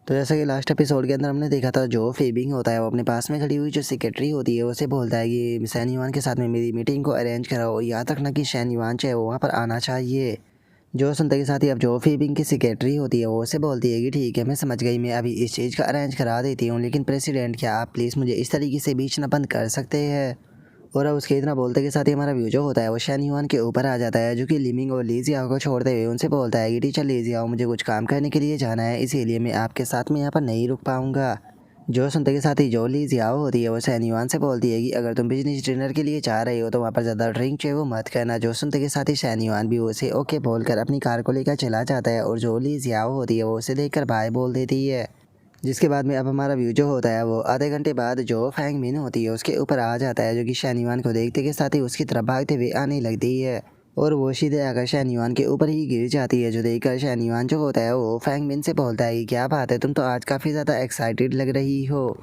तो जैसा कि लास्ट एपिसोड के अंदर हमने देखा था, जो फेबिंग होता है वो अपने पास में खड़ी हुई जो सेक्रेटरी होती है उसे बोलता है कि शैन युआन के साथ में मेरी मीटिंग को अरेंज कराओ और याद रखना कि शैन युआन चाहे वो वहाँ पर आना चाहिए। जो सुनते के साथ ही अब जो फेबिंग की सेक्रेटरी होती है वो उसे बोलती है कि ठीक है, मैं समझ गई, मैं अभी इस चीज़ का अरेंज करा देती हूँ, लेकिन प्रेसिडेंट क्या आप प्लीज़ मुझे इस तरीके से बीच न बंद कर सकते हैं। और अब उसके इतना बोलते के साथ ही हमारा व्यू जो होता है वो शैन युआन के ऊपर आ जाता है, जो कि लिमिंग और लीजियाओ को छोड़ते हुए उनसे बोलता है कि टीचर लीजियाओ, मुझे कुछ काम करने के लिए जाना है, इसीलिए मैं आपके साथ में यहाँ पर नहीं रुक पाऊँगा। जो सुनते के साथ ही जो लीजियाओ होती है वो शैन युआन से बोलती है कि अगर तुम बिजनेस डिनर के लिए जा रहे हो तो वहाँ पर ज़्यादा ड्रिंक जो है वो मत करना। जो सुनते के साथ ही शैन युआन भी उसे ओके बोलकर अपनी कार को लेकर चला जाता है और जो लीजियाओ होती है वो उसे देखकर बाय बोल देती है। जिसके बाद में अब हमारा व्यू जो होता है वो आधे घंटे बाद जो फैंग मिन होती है उसके ऊपर आ जाता है, जो कि शैन युआन को देखते के साथ ही उसकी तरफ भागते हुए आने लगती है और वो सीधे आकर शैन युआन के ऊपर ही गिर जाती है। जो देखकर शैन युआन जो होता है वो फैंग मिन से बोलता है कि क्या बात है, तुम तो आज काफ़ी ज़्यादा एक्साइटेड लग रही हो।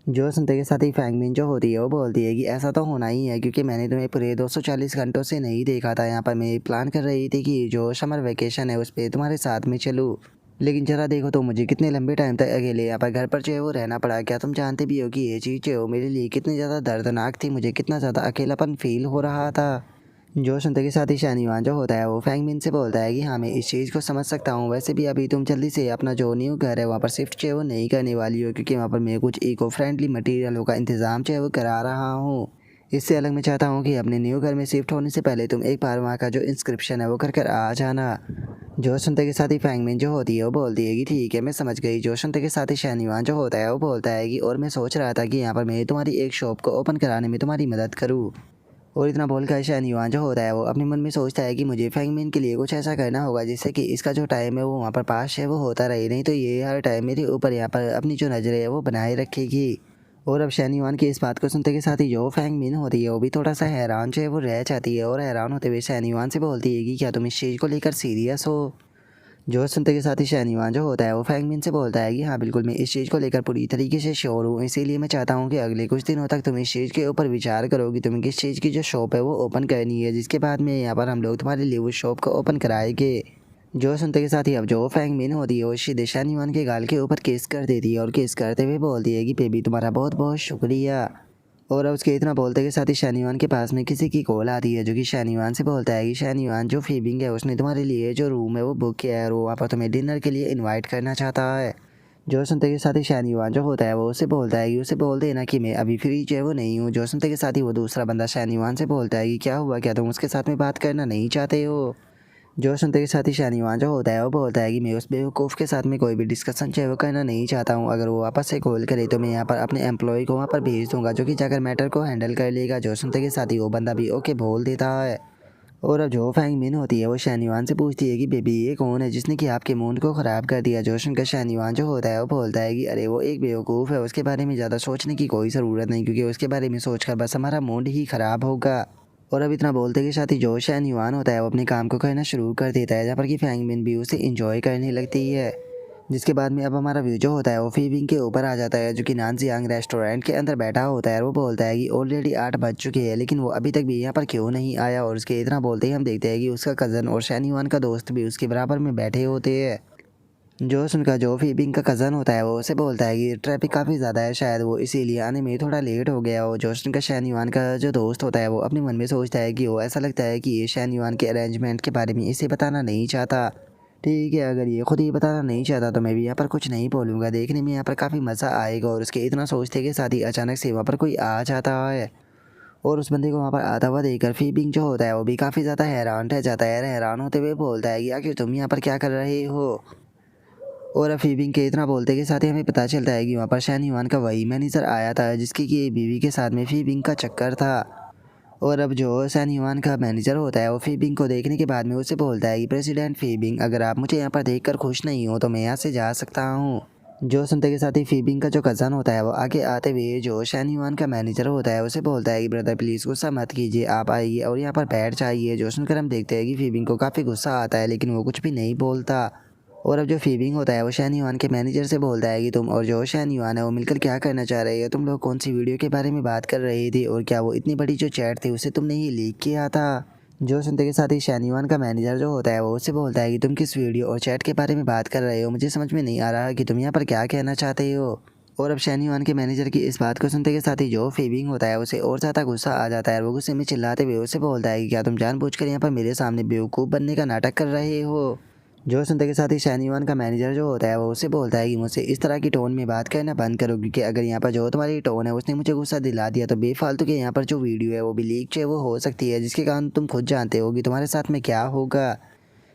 जो सुनते के साथ ही फैंग मिन जो होती है वो बोलती है कि ऐसा तो होना ही है, क्योंकि मैंने तुम्हें पूरे 240 घंटों से नहीं देखा था। यहाँ पर मैं प्लान कर रही थी कि जो समर वेकेशन है उस पर तुम्हारे साथ में चलूँ, लेकिन ज़रा देखो तो मुझे कितने लंबे टाइम तक अकेले यहाँ पर घर पर जो है वो रहना पड़ा। क्या तुम जानते भी हो कि ये चीज़ जो है मेरे लिए कितनी ज़्यादा दर्दनाक थी, मुझे कितना ज़्यादा अकेलापन फील हो रहा था। जो सुनते के साथ ही शैन युआन जो होता है वो फैंग मिन से बोलता है कि हाँ, मैं इस चीज़ को समझ सकता हूँ, वैसे भी अभी तुम जल्दी से अपना जो न्यू घर है वहाँ पर शिफ्ट जो है वो नहीं करने वाली हो, क्योंकि वहाँ पर मैं कुछ इको फ्रेंडली मटेरियलों का इंतज़ाम जो है वो करा रहा हूँ। इससे अलग मैं चाहता हूँ कि अपने न्यू घर में शिफ्ट होने से पहले तुम एक बार वहाँ का जो इंस्क्रिप्शन है वो कर आ जाना। जो सुनते के साथ ही फैंग मिन जो होती है वो बोलती है कि ठीक है, मैं समझ गई। जो सुनते के साथ ही शैन युआन जो होता है वो बोलता है कि और मैं सोच रहा था कि यहाँ पर मैं तुम्हारी एक शॉप को ओपन कराने में तुम्हारी मदद करूँ। और इतना बोलकर शैन युआन जो होता है वो अपने मन में सोचता है कि मुझे फैंग मिन के लिए कुछ ऐसा करना होगा जिससे कि इसका जो टाइम है वो वहाँ पर पास है वो होता रहे, नहीं तो ये हर टाइम मेरे ऊपर यहाँ पर अपनी जो नज़र है वो बनाए रखेगी। और अब शैन युआन की इस बात को सुनते के साथ ही जो फैंग मिन होती है वो भी थोड़ा सा हैरान जो है वो रह जाती है और हैरान होते हुए शैन युआन से बोलती है कि क्या तुम इस चीज़ को लेकर सीरियस हो। जो सुनते के साथ ही शैन युआन जो होता है वो फैंग मिन से बोलता है कि हाँ बिल्कुल, मैं इस चीज़ को लेकर पूरी तरीके से श्योर हूँ, इसीलिए मैं चाहता हूँ कि अगले कुछ दिनों तक तुम इस चीज़ के ऊपर विचार करो कि तुम्हें किस चीज़ की जो शॉप है वो ओपन करनी है, जिसके बाद में यहाँ पर हम लोग तुम्हारे लिए उस शॉप को ओपन कराएंगे। जो सुनते के साथ ही अब जो फैंग मिन होती है वो सीधे शैन युआन के गाल के ऊपर किस कर देती है और किस करते हुए बोलती है कि बेबी तुम्हारा बहुत बहुत शुक्रिया। और अब उसके इतना बोलते के साथ ही शैन युआन के पास में किसी की कॉल आती है, जो कि शैन युआन से बोलता है कि शैन युआन, जो फीबिंग है उसने तुम्हारे लिए जो रूम है वो बुक किया है और वो वहाँ पर तुम्हें डिनर के लिए इनवाइट करना चाहता है। जो सुनते के साथ ही शैन युआन जो होता है वो उसे बोलता है कि उसे बोल देना कि मैं अभी फ्री जो है वो नहीं हूँ। जो सुनते के साथ ही वो दूसरा बंदा शैन युआन से बोलता है कि क्या हुआ, क्या तुम उसके साथ में बात करना नहीं चाहते हो। जो सुनते के साथ ही शैन युआन जो होता है वो बोलता है कि मैं उस बेवकूफ़ के साथ में कोई भी डिस्कशन जो है वो करना नहीं चाहता हूँ, अगर वो वापस से कॉल करे तो मैं यहाँ पर अपने एम्प्लॉय को वहाँ पर भेज दूँगा, जो कि जाकर मैटर को हैंडल कर लेगा। जो सुनते के साथ ही वो बंदा भी ओके बोल देता है। और अब जो फैंग मिन होती है वो शैन युआन से पूछती है कि बेबी ये कौन है जिसने कि आपके मूड को ख़राब कर दिया। जो सुनकर शैन युआन जो होता है वो बोलता है कि अरे वो एक बेवकूफ़ है, उसके बारे में ज़्यादा सोचने की कोई ज़रूरत नहीं, क्योंकि उसके बारे में सोचकर बस हमारा मूड ही ख़राब होगा। और अब इतना बोलते के साथ ही जो शैन युआन होता है वो अपने काम को करना शुरू कर देता है, जहाँ पर कि फैंग मिन भी उसे इंजॉय करने लगती है। जिसके बाद में अब हमारा व्यू जो होता है वो फीबिंग के ऊपर आ जाता है, जो कि नानजियांग रेस्टोरेंट के अंदर बैठा होता है और वो बोलता है कि ऑलरेडी 8 बज चुके हैं, लेकिन वो अभी तक भी यहाँ पर क्यों नहीं आया। और उसके इतना बोलते ही हम देखते हैं कि उसका कज़न और शैन युआन का दोस्त भी उसके बराबर में बैठे होते हैं। जो सुनकर जो फीबिंग का कज़न होता है वो उसे बोलता है कि ट्रैफिक काफ़ी ज़्यादा है, शायद वो इसीलिए आने में थोड़ा लेट हो गया। और जो सुनकर शैन युआन का जो दोस्त होता है वो अपने मन में सोचता है कि वो ऐसा लगता है कि ये शैन युआन के अरेंजमेंट के बारे में इसे बताना नहीं चाहता। ठीक है, अगर ये खुद ही बताना नहीं चाहता तो मैं भी यहाँ पर कुछ नहीं बोलूँगा, देखने में यहाँ पर काफ़ी मज़ा आएगा। और उसके इतना सोचते के साथ ही अचानक से वहाँ पर कोई आ जाता है और उस बंदे को वहाँ पर आता हुआ देखकर फीबिंग जो होता है वो भी काफ़ी ज़्यादा हैरान रह जाता है। हैरान होते हुए बोलता है कि आखिर तुम यहाँ पर क्या कर रहे हो। और अब फीबिंग के इतना बोलते के साथ ही हमें पता चलता है कि वहाँ पर शैन युआन का वही मैनेजर आया था जिसकी कि बीवी के साथ में फीबिंग का चक्कर था। और अब जो शैन युआन का मैनेजर होता है वो फीबिंग को देखने के बाद में उसे बोलता है कि प्रेसिडेंट फीबिंग, अगर आप मुझे यहाँ पर देखकर खुश नहीं हो तो मैं यहाँ से जा सकता हूँ। जो सुनते के साथ ही फीबिंग का जो कज़न होता है वो आगे आते हुए जो शैन युआन का मैनेजर होता है उसे बोलता है कि ब्रदर प्लीज़ गुस्सा मत कीजिए, आप आइए और यहाँ पर बैठ जाइए। जो सुनकर हम देखते हैं कि फीबिंग को काफ़ी गुस्सा आता है, लेकिन वो कुछ भी नहीं बोलता। और अब जो फीबिंग होता है वो शैन युआन के मैनेजर से बोलता है कि तुम और जो शैन युआन है वो मिलकर क्या करना चाह रहे हो, तुम लोग कौन सी वीडियो के बारे में बात कर रहे थे और क्या वो इतनी बड़ी जो चैट थी उसे तुमने ही लीक किया था। जो सुनते के साथ ही शानयुआन का मैनेजर जो होता है वो उससे बोलता है कि तुम किस वीडियो और चैट के बारे में बात कर रहे हो, मुझे समझ में नहीं आ रहा कि तुम यहाँ पर क्या कहना चाहते हो। और अब शानयुआन के मैनेजर की इस बात को सुनते के साथ ही जो फेबिंग होता है उसे और ज़्यादा गुस्सा आ जाता है और वो गुस्से में चिल्लाते हुए उससे बोलता है कि क्या तुम जानबूझकर यहाँ पर मेरे सामने बेवकूफ़ बनने का नाटक कर रहे हो। जो सुनते के साथ ही शानयुआन का मैनेजर जो होता है वो उससे बोलता है कि मुझसे इस तरह की टोन में बात करना बंद करो, क्योंकि अगर यहाँ पर जो तुम्हारी टोन है उसने मुझे गुस्सा दिला दिया तो बेफालतू के यहाँ पर जो वीडियो है वो भी लीक जो है वो हो सकती है, जिसके कारण तुम खुद जानते हो कि तुम्हारे साथ में क्या होगा।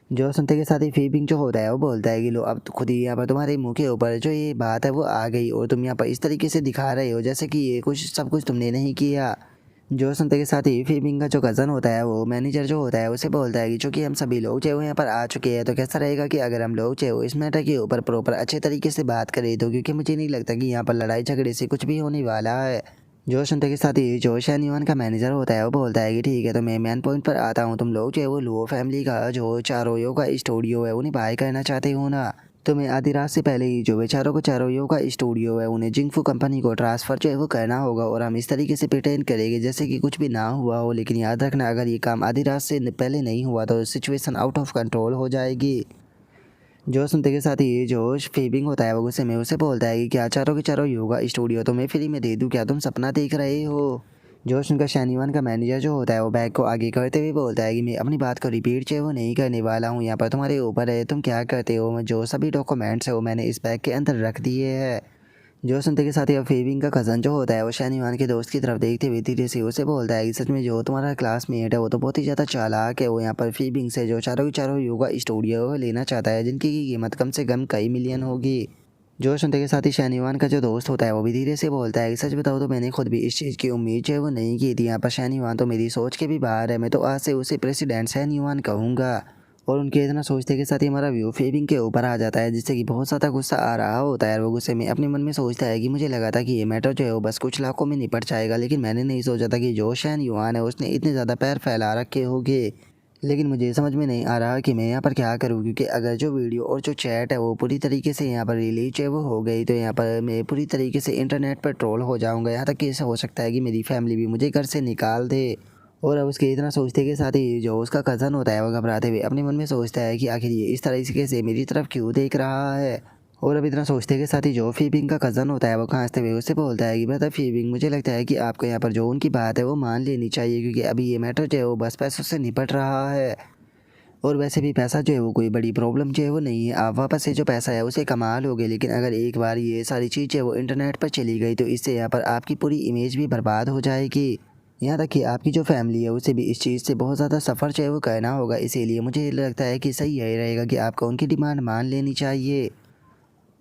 जो सुनते के साथ ही फीबिंग जो होता है वो बोलता है कि लो अब खुद ही यहाँ पर तुम्हारे मुंह के ऊपर जो ये बात है वो आ गई और तुम यहाँ पर इस तरीके से दिखा रहे हो जैसे कि ये कुछ सब कुछ तुमने नहीं किया। जो सुनते के साथ ही फीबिंग का जो कज़न होता है वो मैनेजर जो होता है उसे बोलता है कि चूँकि हम सभी लोग जो है वो यहाँ पर आ चुके हैं तो कैसा रहेगा कि अगर हम लोग जो है वो इस मैटर के ऊपर प्रॉपर अच्छे तरीके से बात करें, तो क्योंकि मुझे नहीं लगता कि यहाँ पर लड़ाई झगड़े से कुछ भी होने वाला है। जो सुनते के साथ ही जो शानयुआन का मैनेजर होता है वो बोलता है कि ठीक है तो मैं मेन पॉइंट पर आता हूँ, तुम लोग जो है वो लुओ फैमिली का जो चारों का स्टूडियो है उन्हें बाय करना चाहते हो ना। तो मैं आधी रात से पहले ही जो बेचारों को चारों का स्टूडियो है उन्हें जिंगफू कंपनी को ट्रांसफ़र जो है वो करना होगा और हम इस तरीके से प्रिटेंड करेंगे जैसे कि कुछ भी ना हुआ हो, लेकिन याद रखना अगर ये काम आधी रात से पहले नहीं हुआ तो सिचुएशन आउट ऑफ कंट्रोल हो जाएगी। जो सुनते के साथ ही जो फेबिंग होता है वो गुस्से में उसे बोलता है कि क्या चारों के चारों योगा स्टूडियो तो मैं फ्री में दे दूँ, क्या तुम सपना देख रहे हो। जो सुनकर शानयुआन का मैनेजर जो होता है वो बैग को आगे करते हुए बोलता है कि मैं अपनी बात को रिपीट जो है वो नहीं करने वाला हूँ, यहाँ पर तुम्हारे ऊपर है तुम क्या करते हो। मैं जो सभी डॉक्यूमेंट्स है वो मैंने इस बैग के अंदर रख दिए हैं। जो सुनते के साथ ही अब फेबिंग का कज़न जो होता है वो शानयुआन के दोस्त की तरफ देखते हुए धीरे से उसे बोलता है कि सच में जो तुम्हारा क्लासमेट है वो तो बहुत ही ज़्यादा चालाक है, वो यहाँ पर फेबिंग से जो चारों के चारों योगा स्टूडियो लेना चाहता है जिनकी की कीमत कम से कम कई मिलियन होगी। जो सुनते के साथ ही शानयुआन का जो दोस्त होता है वो भी धीरे से बोलता है कि सच बताओ तो मैंने खुद भी इस चीज़ की उम्मीद जो है वो नहीं की थी, यहाँ पर शानयुआन तो मेरी सोच के भी बाहर है, मैं तो आज से उसे प्रेसिडेंट शानयुआन कहूँगा। और उनके इतना सोचते के साथ ही हमारा व्यू फेबिंग के ऊपर आ जाता है जिससे कि बहुत ज़्यादा गुस्सा आ रहा होता है और वो गुस्से में अपने मन में सोचता है कि मुझे लगा था कि ये मैटर जो है वो बस कुछ लाखों में निपट जाएगा, लेकिन मैंने नहीं सोचा था कि जो शानयुआन है उसने इतने ज़्यादा पैर फैला रखे होंगे। लेकिन मुझे समझ में नहीं आ रहा कि मैं यहाँ पर क्या करूँ, क्योंकि अगर जो वीडियो और जो चैट है वो पूरी तरीके से यहाँ पर रिलीज है वो हो गई तो यहाँ पर मैं पूरी तरीके से इंटरनेट पर ट्रोल हो जाऊँगा, यहाँ तक कि ऐसा हो सकता है कि मेरी फैमिली भी मुझे घर से निकाल दे। और अब उसके इतना सोचते के साथ ही जो उसका कज़न होता है वो घबराते हुए अपने मन में सोचता है कि आखिर ये इस तरीके से मेरी तरफ क्यों देख रहा है। और अब इतना सोचते के साथ ही जो फीबिंग का कज़न होता है वो खांसते हुए उससे बोलता है कि मतलब फीबिंग मुझे लगता है कि आपको यहाँ पर जो उनकी बात है वो मान लेनी चाहिए, क्योंकि अभी ये मैटर जो है वो बस पैसों से निपट रहा है और वैसे भी पैसा जो है वो कोई बड़ी प्रॉब्लम जो है वो नहीं है, आप वापस से जो पैसा है उसे कमा लोगे, लेकिन अगर एक बार ये सारी चीज़ें वो इंटरनेट पर चली गई तो इससे यहाँ पर आपकी पूरी इमेज भी बर्बाद हो जाएगी। यहाँ तक कि आपकी जो फैमिली है उसे भी इस चीज़ से बहुत ज़्यादा सफ़र जो है वो करना होगा, इसीलिए मुझे लगता है कि सही यही रहेगा कि आपको उनकी डिमांड मान लेनी चाहिए।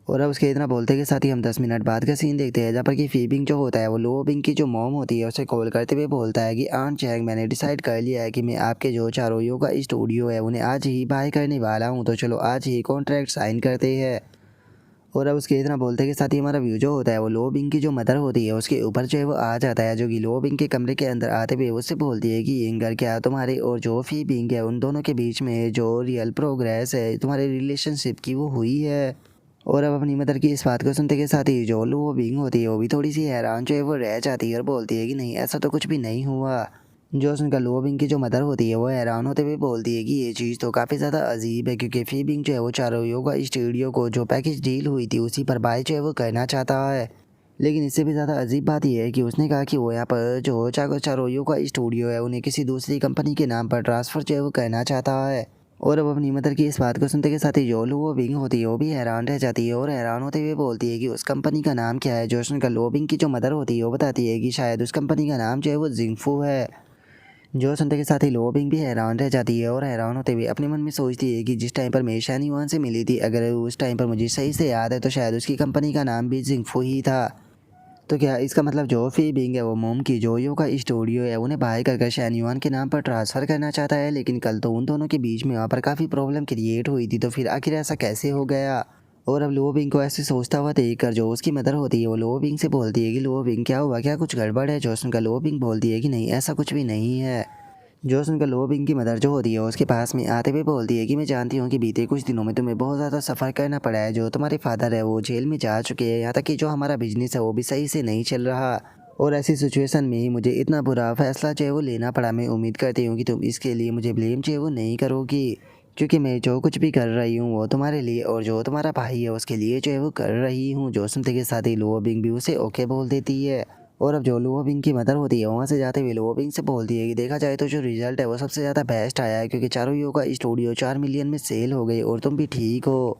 और अब उसके इतना बोलते के साथ ही हम 10 मिनट बाद का सीन देखते हैं जहाँ पर कि फीबिंग जो होता है वो लो बिंग की जो मॉम होती है उसे कॉल करते हुए बोलता है कि आंट चैंग मैंने डिसाइड कर लिया है कि मैं आपके जो चारों योगा स्टूडियो है उन्हें आज ही बाय करने वाला हूँ, तो चलो आज ही कॉन्ट्रैक्ट साइन करते हैं। और अब उसके इतना बोलते के साथ ही हमारा व्यू जो होता है वो लो बिंग की जो मदर होती है उसके ऊपर जो है वो आ जाता है, जो कि लो बिंग के कमरे के अंदर आते हुए उससे बोलती है कि यंगर क्या तुम्हारे और जो फी बिंग है उन दोनों के बीच में जो रियल प्रोग्रेस है तुम्हारे रिलेशनशिप की वो हुई है। और अब अपनी मदर की इस बात को सुनते के साथ ही जो लो बिंग होती है वो भी थोड़ी सी हैरान जो है वो रह जाती है और बोलती है कि नहीं ऐसा तो कुछ भी नहीं हुआ। जो सुनकर लो बिंग की जो मदर होती है वो हैरान होते हुए बोलती है कि ये चीज़ तो काफ़ी ज़्यादा अजीब है, क्योंकि फी बिंग जो है वो चारों योगा स्टूडियो को जो पैकेज डील हुई थी उसी पर बाय जो है वो करना चाहता है। लेकिन इससे भी ज़्यादा अजीब बात यह है कि उसने कहा कि वो यहाँ पर जो चारों योगा स्टूडियो है उन्हें किसी दूसरी कंपनी के नाम पर ट्रांसफ़र जो है वो करना चाहता है। और अब अपनी मदर की इस बात को सुनते के साथ ही जो लो बिंग होती है वो भी हैरान रह जाती है और हैरान होते हुए बोलती है कि उस कंपनी का नाम क्या है। जो सुनकर लो बिंग की जो मदर होती है वो बताती है कि शायद उस कंपनी का नाम जो है वो जिंगफू है। जो सुनते के साथ ही लो बिंग भी हैरान रह जाती है और हैरान होते हुए अपने मन में सोचती है कि जिस टाइम पर मैं शानयुआन से मिली थी अगर उस टाइम पर मुझे सही से याद है तो शायद उसकी कंपनी का नाम भी जिंगफू ही था। तो क्या इसका मतलब जो फी बिंग है वो मोम की जोयो का स्टूडियो है उन्हें बाय कर शानयुआन के नाम पर ट्रांसफ़र करना चाहता है, लेकिन कल तो उन दोनों के बीच में वहाँ पर काफ़ी प्रॉब्लम क्रिएट हुई थी, तो फिर आखिर ऐसा कैसे हो गया। और अब लो बिंग को ऐसे सोचता हुआ देख कर जो उसकी मदर होती है वो लो बिंग से बोलती है कि लो बिंग क्या हुआ, क्या कुछ गड़बड़ है। जो सुनकर लो बिंग बोलती है कि नहीं ऐसा कुछ भी नहीं है। जो सुनकर लो बिंग की मदर जो होती है उसके पास में आते हुए बोलती है कि मैं जानती हूँ कि बीते कुछ दिनों में तुम्हें बहुत ज़्यादा सफ़र करना पड़ा है, जो तुम्हारे फादर है वो जेल में जा चुके हैं, यहाँ तक कि जो हमारा बिजनेस है वो भी सही से नहीं चल रहा। और ऐसी सिचुएशन में ही मुझे इतना बुरा फैसला चाहे वो लेना पड़ा। मैं उम्मीद करती हूँ कि तुम इसके लिए मुझे ब्लेम चाहे वो नहीं करोगी, क्योंकि मैं जो कुछ भी कर रही हूँ वो तुम्हारे लिए और जो तुम्हारा भाई है उसके लिए जो है वो कर रही हूँ। जो सुनते के साथ ही लुओ बिंग भी उसे ओके बोल देती है। और अब जो लुओ बिंग की मदर होती है वहाँ से जाते हुए लुओ बिंग से बोलती है कि देखा जाए तो जो रिजल्ट है वो सबसे ज़्यादा बेस्ट आया है, क्योंकि चारों योगा स्टूडियो 4 मिलियन में सेल हो गई और तुम भी ठीक हो।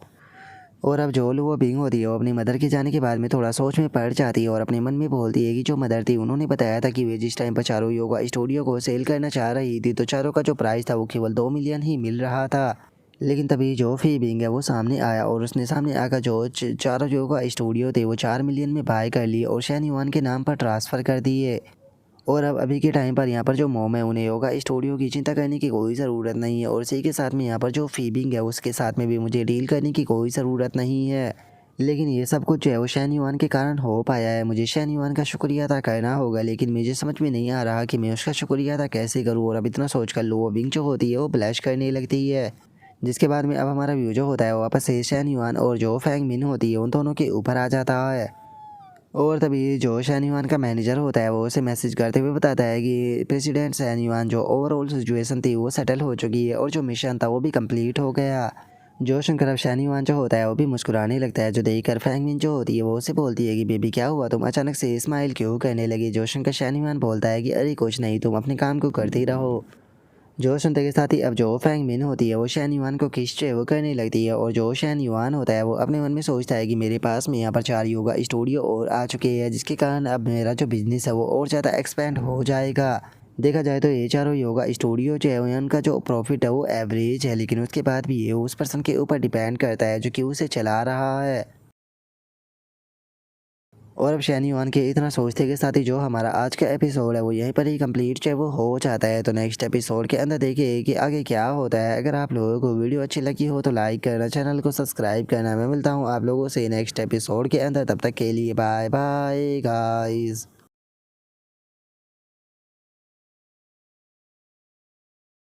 और अब जो वो बिंग होती है वो अपनी मदर के जाने के बाद में थोड़ा सोच में पड़ जाती है और अपने मन में बोलती है कि जो मदर थी उन्होंने बताया था कि वे जिस टाइम पर चारों योगा स्टूडियो को सेल करना चाह रही थी तो चारों का जो प्राइस था वो केवल 2 मिलियन ही मिल रहा था। लेकिन तभी जो फी बिंग है वो सामने आया और उसने सामने आकर जो चारों योगा स्टूडियो थे वो 4 मिलियन में बाय कर लिए और शैन युआन के नाम पर ट्रांसफ़र कर दिए। और अब अभी के टाइम पर यहाँ पर जो मोम है उन्हें योगा स्टूडियो की चिंता करने की कोई ज़रूरत नहीं है और इसी के साथ में यहाँ पर जो फीबिंग है उसके साथ में भी मुझे डील करने की कोई ज़रूरत नहीं है। लेकिन ये सब कुछ जो है वो शैन युआन के कारण हो पाया है। मुझे शैन युआन का शुक्रिया अदा करना होगा, लेकिन मुझे समझ में नहीं आ रहा कि मैं उसका शुक्रिया अदा कैसे करूँ। और अब इतना सोच कर लो बिंग जो होती है वो ब्लश करने लगती है, जिसके बाद में अब हमारा व्यू जो होता है वो वापस से शैन युआन और जो फैंग मिन होती है उन दोनों के ऊपर आ जाता है। और तभी जो शैन युआन का मैनेजर होता है वो उसे मैसेज करते हुए बताता है कि प्रेसिडेंट शैन युआन जो ओवरऑल सिचुएशन थी वो सेटल हो चुकी है और जो मिशन था वो भी कंप्लीट हो गया। जो सुनकर अब शैन युआन जो होता है वो भी मुस्कुराने लगता है। जो देखकर फैंग मिन जो होती है वो उसे बोलती है कि बेबी क्या हुआ, तुम अचानक से स्माइल क्यों करने लगी। जो सुनकर शैन युआन बोलता है कि अरे कुछ नहीं, तुम अपने काम को करते ही रहो। जो सुनते के साथ ही अब जो फैंग मिन होती है वो शैन युआन को किस जो है वो करने लगती है और जो शैन युआन होता है वो अपने मन में सोचता है कि मेरे पास में यहाँ पर 4 योगा स्टूडियो और आ चुके हैं, जिसके कारण अब मेरा जो बिजनेस है वो और ज़्यादा एक्सपेंड हो जाएगा। देखा जाए तो ये चारों योगा स्टूडियो जो है उनका जो प्रॉफिट है वो एवरेज है, लेकिन उसके बाद भी ये उस पर्सन के ऊपर डिपेंड करता है जो कि उसे चला रहा है। और अब शैन युआन के इतना सोचते के साथ ही जो हमारा आज का एपिसोड है वो यहीं पर ही कंप्लीट जो है वो हो जाता है। तो नेक्स्ट एपिसोड के अंदर देखिए कि आगे क्या होता है। अगर आप लोगों को वीडियो अच्छी लगी हो तो लाइक करना, चैनल को सब्सक्राइब करना। मैं मिलता हूँ आप लोगों से नेक्स्ट एपिसोड के अंदर, तब तक के लिए बाय बाय गाइस।